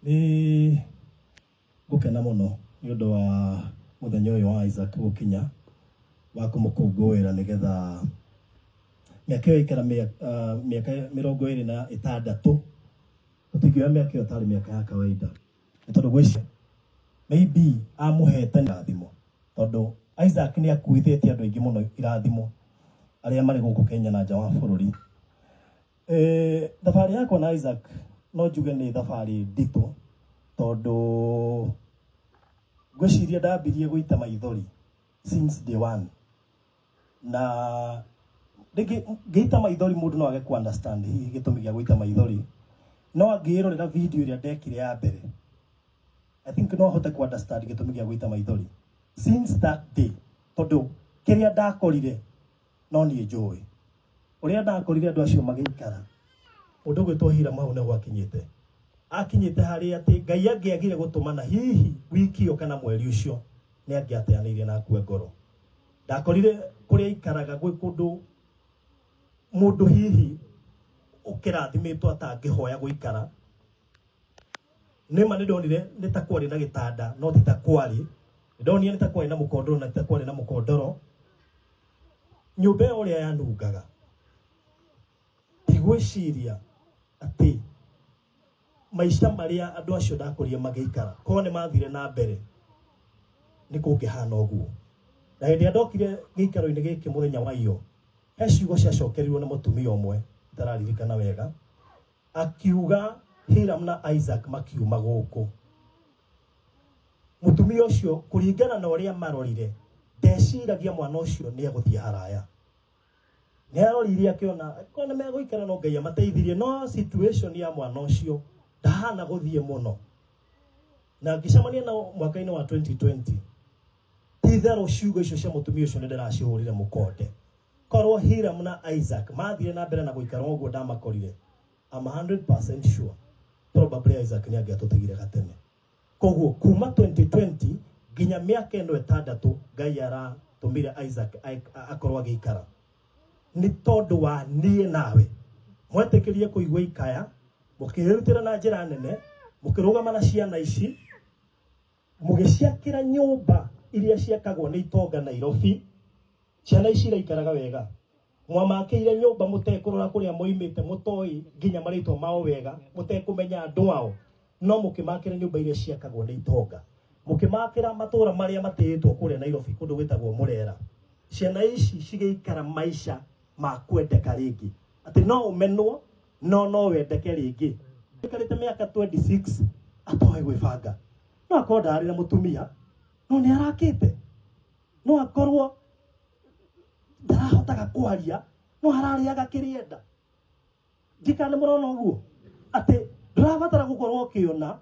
Ni gukena muno ni undu wa muthenya uyu wa Isaac gukinya wa kumukungwira nigetha miaka iyo ikara miaka 26 tutingiwa miaka iyo tari miaka ya kawaida tondu gwicia maybe amuhete irathimo tondu Isaac ni akuithitie andu aingi muno irathimo aria mari guku Kenya na nja wa bururi. Thabari yako na Isaac no njuge ni thabari ndito tondu gwiciria ndambirie guita maithori since day one na geita maithori mundu no age ku understand hihi gitumi gia guita maithori no angirorera video iria ndekire ya mbere I think no hote ku understand gitumi gia guita maithori since that day tondu kiria ndakorire no ni njui uria ndakorire andu acio magikara undu gwitwo hira mau ne gwakinyite akinyite hari ati Ngai angiagire gutumana hihi wiki iyo kana mweri ucio ni angiateanirie na akue ngoro ndakorire kuria ikaraga gwi kundu mundu hihi ukirathimitwo atangihoya guikara nema ndonire nitakwari na gitanda no titakwari ndonire nitakwari na mukondoro na titakwari na mukondoro nyumba uria yanungaga igwiciria ati maisha maria andu acio ndakorire magikara ko ne mathire na mbere ni kungihana uguo na hindi ndokire gikaro-ini giki muthenya wa iyo he ciugo ciacokerirwo na mutumia umwe tararirikana wega akiuga Hiram na Isaac makiuma guku mutumia ucio kuringana na uria marorire ndeciragia mwana ucio ni aguthie haraya ni arorire akiona kona meguikara no Ngai amateithirie no situation ya mwana ucio ndahana guthie muno na ngicamania na mwaka-ini wa 2020 tithero ciugo icio cia mutumia ucio ni ndiracihurire mukonde korwo Hiram na Isaac mathire na mbere na guikara uguo ndamakorire I'm 100% sure probably Isaac ni angiatutigire gatene koguo kuma 2020 ginya miaka eno 6 Ngai aratumire Isaac akorwo agikara ni tondu wa nie nawe mwetikirie kuigwa ikaya mukirutira na njira nene mukirugama na ciana ici mugiciakira nyumba iria ciakagwo ni itonga Nairobi ciana ici iraikaraga wega mwamakiire nyumba mutekurora kuria moimite mutoi ginya maritwa mao wega mutekumenya andu ao no mukimakira nyumba iria ciakagwo ni itonga mukimakira matura maria matitwo kuria Nairobi kundu gwitagwo Murera ciana ici cigeikara maisha ma kwendeka ringi ati no umenwo no wendeke ringi ikarite miaka 26 atoe gwibanga no akorwo arira mutumia no ni arakite no akorwo ndarahotaga kwaria no harariaga kirienda ndikane murona uguo ati ndirabatara gukorwo ukiona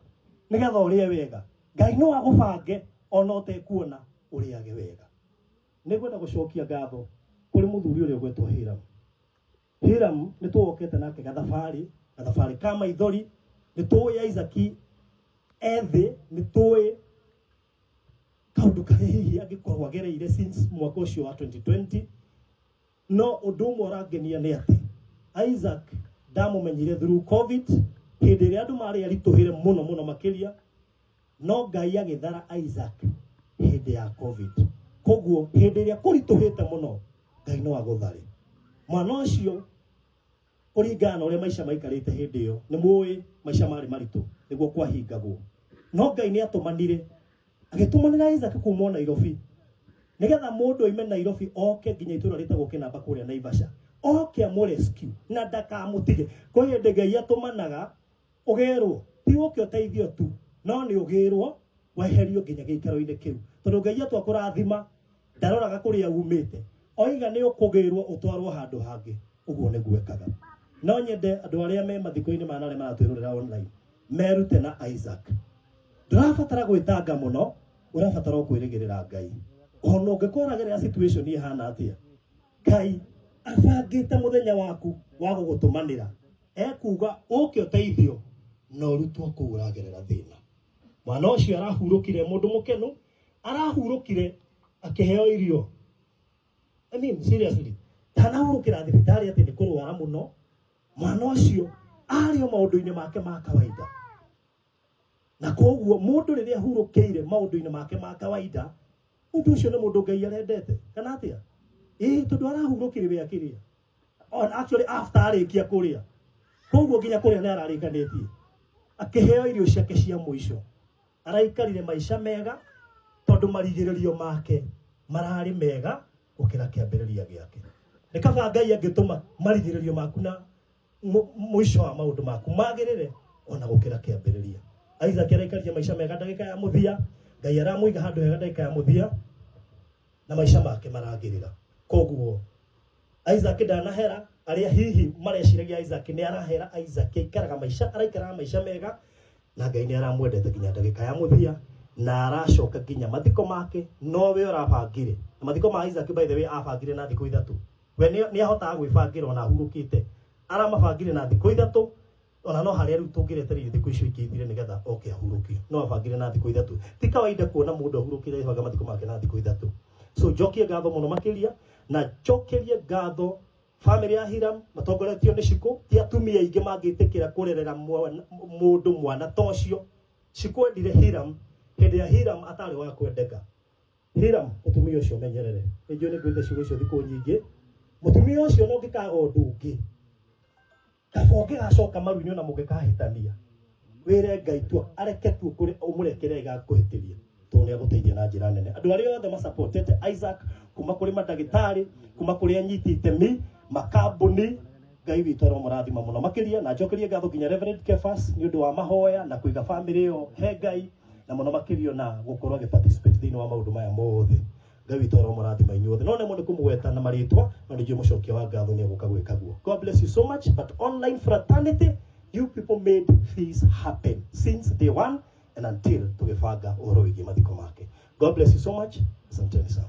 nigetha urie wega Ngai no agubange ona utekuona uriage wega nigwenda gucokia ngatho kuri muthuri uria gwetwo Hiram ni tuokete nake gathabari kama ithori ni tuwe Isaac ethi ni tuwe kaundu kahihi agikorwo agereire since mwaka ucio wa 2020 no undu umwe urangenia ni ati Isaac ndamumenyire through COVID hindi ria andu mari arituhire muno makiria no Ngai agithara Isaac hindi ya COVID koguo hindi ria kurituhite muno Ngai no aguthare mwana ucio kuringana uria maisha maikarite hindi iyo ni muwi maisha mari maritu niguo kwahingagwo no Ngai ni atumanire agitumanira Isaac kuma Nairobi nigetha mundu oime Nairobi oke nginya itura ritagwo Kinamba kuria Naivasha oke amurescue na ndakamutige kwa hindi Ngai atumanaga ugerwo ti uke uteithio tu no ni ugirwo weherio nginya giikaro-ini kiu tondu Ngai atwakurathima ndaroraga kuria umite oiga ni ukugirwo utwarwo handu hangi uguo ni gwekaga no nyende andu aria me mathiko-ini manare maratwirorera online merute na Isaac ndirabatara gwitanga muno urabatara kwirigirira Ngai ono ungikoragirira situation ihana atia Ngai abangite muthenya waku wa gugutumanira ekuga uke uteithio no rutwo kuuragirira thina mwana ucio arahurukire mundu mukenu arahurukire akiheo irio I mean seriously tanahurukira thibitari ati ni kurwara muno mwana ucio ario maundu-ini make ma kawaida. Na koguo mundu riria hurukiire maundu-ini make ma kawaida, mundu ucio ni mundu Ngai arendete. Kana atia? Tondu arahurukire we akiria. On actually after arikia kuria. Koguo nginya kuria ni ararikanitie. Akiheo irio ciake cia muico. Araikarire maisha mega tondu marigiririo make marari mega gukira kiambiriria giake. Ni kaba Ngai angituma marigiririo maku na muico wa maundu maku magirire ona gukira kiambiriria. Isaac araikaria maisha mega ndagika ya muthia, Ngai aramuiga handu hega ndagika ya muthia na maisha make maragirira. Koguo Isaac ndanahera, aria hihi mareciragia Isaac ni arahera Isaac ikaraga maisha, araikara maisha mega na Ngai ni aramwendete nginya ndagika ya muthia na aracoka nginya mathiko make. No we urabangire mathiko ma Isaac by the way abangire na thiko ithatu. We ni ahotaga gwibangira ona hurukite, aramabangire na thiko ithatu. Ona no haria riu tungireterire thiko icio ikithire nigetha oke ahurukio. No abangire na thiko ithatu. Ti kawaida kuona mundu ahurukire ibanga mathiko make na thiko ithatu. So jokie ngatho muno makiria na jokerie ngatho family ya Hiram matongoretio ni Shiku. Ti atumia ingi mangitikira kurerera mundu mwana tocio. Shiku endire Hiram hindi ya Hiram atari wa kwendeka. Hiram mutumia ucio menyerere. Nijue ni gwithe Shiku icio thiko nyingi. Mutumia ucio no ngikaga undu ungi. Kaboge gacoka maruinyo na mungikahitania. Wire Ngai tu areke tu kuri umurekere igakuhitiria. Tone aguteithia na njira nene. Andu aria othe ma supportete Isaac kuma kuri madagitari, kuma kuri anyiti itemi, makambuni, Ngai witu aromurathima muno makiria na njokerie ngatho nginya Reverend Kefas ni undu wa mahoya na kuiga family yo he Ngai na muno makirio na gukorwo participate thini wa maundu maya mothe. Ngai witu aromurathima inyuothe. No ne mundu kumugweta na maritwa na ndio mucokia wa ngatho ni guka gwika guo. God bless you so much, but online fraternity, you people made things happen since day one and until tugibanga uhoro wigi mathiko make. God bless you so much. Asanteni sana.